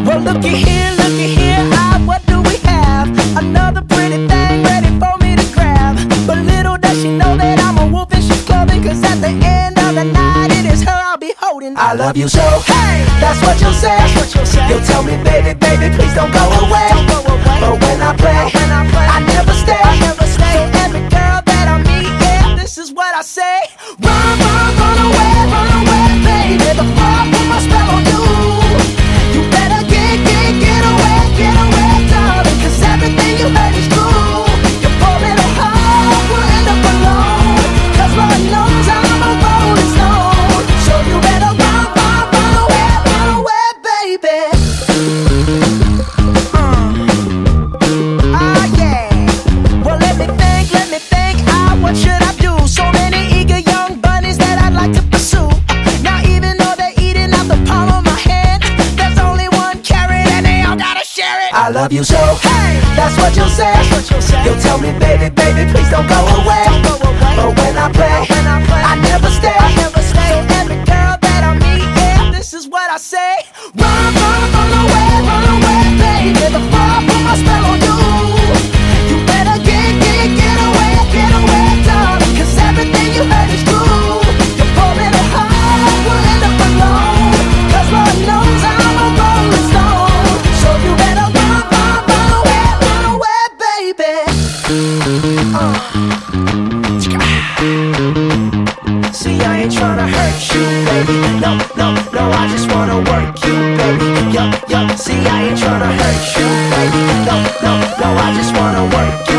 Well, looky here, what do we have? Another pretty thing ready for me to grab. But little does she know that I'm a wolf in sheep's clothing. Cause at the end of the night, it is her I'll be holding. I love you so, hey, that's what you'll say. You'll tell me, baby, baby, please don't go away. But when I play, I never stay. So every girl that I meet, yeah, this is what I say. Run away, baby, before I put my spell on you. You better get away, darling, cause everything you heard is true. Your poor little heart will end up alone, cause Lord knows I'm a rolling stone. So you better run away, baby. Yeah. Well, let me think, what should I do? So many eager young bunnies that I'd like to pursue. Now even though they're eating out the palm of my hand, there's only one carrot and they all gotta share it. I love you so, hey, that's what you'll say. You'll tell me, baby, baby, please don't go away. But when I play, I never stay. So every girl that I meet, yeah, this is what I say. Run away, baby, before I put my spell on you. You better get away, darling, cause everything you heard is true. Your poor little heart will end up alone, cause Lord knows I'm a rolling stone. So you better run away, baby. See, I ain't tryna hurt you, baby. No, I just wanna work you, baby. Yo, see, I ain't tryna hurt you, baby. No, I just wanna work you.